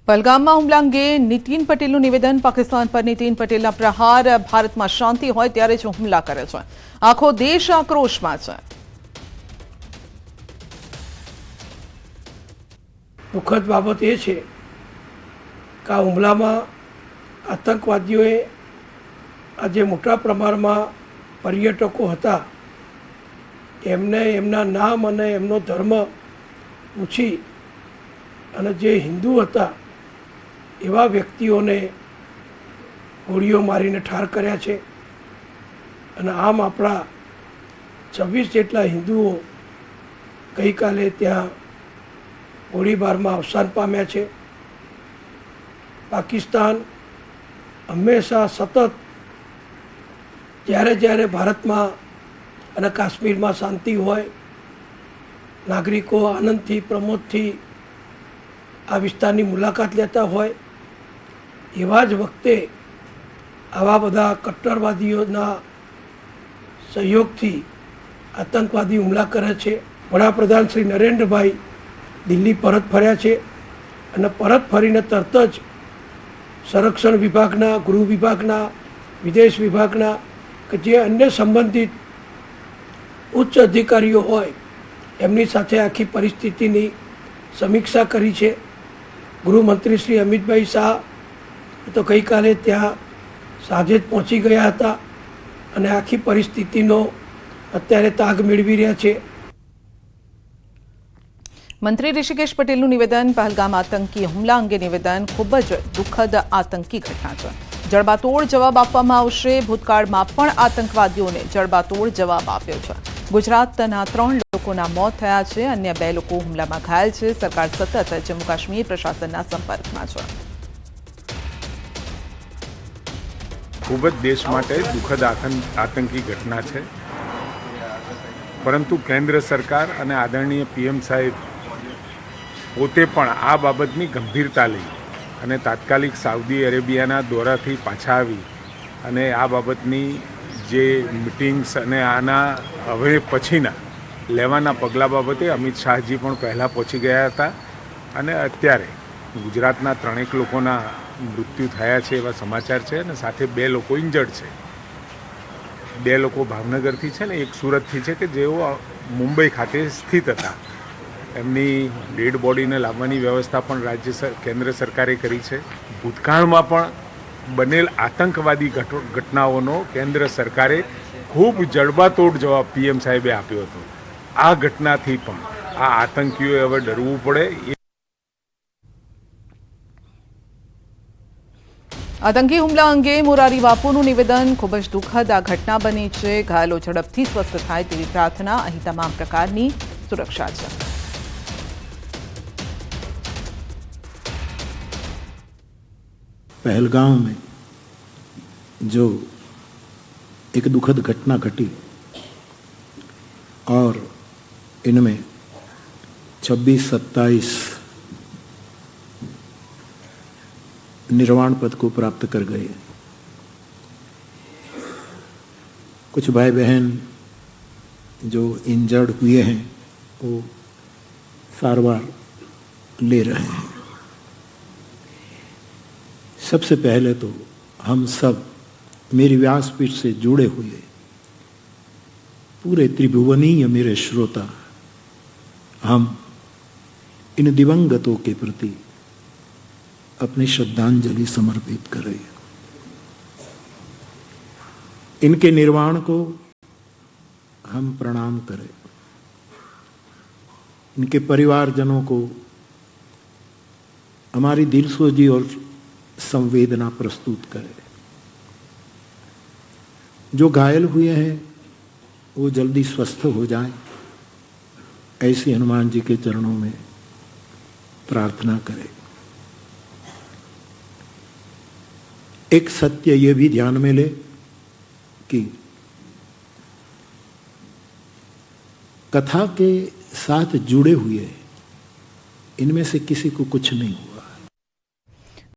પહલગામમાં હુમલા અંગે નીતિન પટેલનું નિવેદન। પાકિસ્તાન પર નીતિન પટેલના પ્રહાર। ભારતમાં શાંતિ હોય ત્યારે જ હુમલા કરે છે। આખો દેશ આક્રોશમાં છે। દુઃખદ બાબત એ છે કે આ હુમલામાં આતંકવાદીઓએ આજે મોટા પ્રમાણમાં પર્યટકો હતા એમને એમના નામ અને એમનો ધર્મ પૂછી અને જે હિન્દુ હતા એવા વ્યક્તિઓને ગોળીઓ મારીને ઠાર કર્યા છે અને આમ આપણા 26 જેટલા હિન્દુઓ ગઈકાલે ત્યાં ગોળીબારમાં અવસાન પામ્યા છે। પાકિસ્તાન હંમેશા સતત જ્યારે જ્યારે ભારતમાં અને કાશ્મીરમાં શાંતિ હોય નાગરિકો આનંદથી પ્રમોદથી આ વિસ્તારની મુલાકાત લેતા હોય એવા જ વખતે આવા બધા કટ્ટરવાદીઓના સહયોગથી આતંકવાદી હુમલા કરે છે। વડાપ્રધાન શ્રી નરેન્દ્રભાઈ દિલ્હી પરત ફર્યા છે અને પરત ફરીને તરત જ સંરક્ષણ વિભાગના, ગૃહ વિભાગના, વિદેશ વિભાગના કે જે અન્ય સંબંધિત ઉચ્ચ અધિકારીઓ હોય એમની સાથે આખી પરિસ્થિતિની સમીક્ષા કરી છે। ગૃહમંત્રી શ્રી અમિતભાઈ શાહ તો ગઈકાલે ત્યાં સાંજે જ પહોંચી ગયા હતા અને આખી પરિસ્થિતિનો અત્યારે તાગ મેળવી રહ્યા છે। મંત્રી ઋષિકેશ પટેલનું નિવેદન। પહલગામ આતંકી હુમલા અંગે નિવેદન ખૂબ જ દુઃખદ આતંકી ઘટના છે। જડબાતોડ જવાબ આપવામાં આવશે। ભૂતકાળમાં પણ આતંકવાદીઓને જડબાતોડ જવાબ આપ્યો છે। ગુજરાતના 3 લોકોના મોત થયા છે, અન્ય 2 લોકો હુમલામાં ઘાયલ છે। સરકાર સતત જમ્મુ કાશ્મીર પ્રશાસનના સંપર્કમાં છે। ખૂબ જ દેશ માટે દુઃખદ આતંકી ઘટના છે, પરંતુ કેન્દ્ર સરકાર અને આદરણીય પીએમ સાહેબ પોતે પણ આ બાબતની ગંભીરતા લઈ અને તાત્કાલિક સાઉદી અરેબિયાના દોરાથી પાછા આવી અને આ બાબતની જે મિટિંગ્સ અને આના હવે પછીના લેવાના પગલાં બાબતે અમિત શાહજી પણ પહેલાં પહોંચી ગયા હતા અને અત્યારે ગુજરાતના 3 લોકોના મૃત્યુ થયા છે એવા સમાચાર છે અને સાથે 2 લોકો ઇન્જર્ડ છે। 2 લોકો ભાવનગરથી છે ને એક સુરતથી છે કે જેઓ મુંબઈ ખાતે સ્થિત હતા। એમની ડેડ બોડીને લાવવાની વ્યવસ્થા પણ કેન્દ્ર સરકારે કરી છે। ભૂતકાળમાં પણ બનેલ આતંકવાદી ઘટનાઓનો કેન્દ્ર સરકારે ખૂબ જડબાતોડ જવાબ પીએમ સાહેબે આપ્યો હતો। આ ઘટનાથી પણ આ આતંકીઓએ હવે ડરવું પડે। આતંકી હુમલા અંગે મોરારી બાપુનું નિવેદન। ખૂબ જ દુઃખદ આ ઘટના બની છે। ઘાયલો ઝડપથી સ્વસ્થ થાય તેવી પ્રાર્થના। અહીં તમામ પ્રકારની સુરક્ષા છે। पहलगाम में जो एक दुखद घटना घटी और इनमें 26-27 निर्वाण पद को प्राप्त कर गए। कुछ भाई बहन जो इंजर्ड हुए हैं वो सारवार ले रहे हैं। सबसे पहले तो हम सब मेरी व्यासपीठ से जुड़े हुए पूरे त्रिभुवनीय मेरे श्रोता हम इन दिवंगतों के प्रति अपनी श्रद्धांजलि समर्पित करें। इनके निर्वाण को हम प्रणाम करें। इनके परिवारजनों को हमारी दिलसोजी और संवेदना प्रस्तुत करें। जो घायल हुए हैं वो जल्दी स्वस्थ हो जाएं, ऐसी हनुमान जी के चरणों में प्रार्थना करें। एक सत्य ये भी ध्यान में ले कि कथा के साथ जुड़े हुए इनमें से किसी को कुछ नहीं हुआ।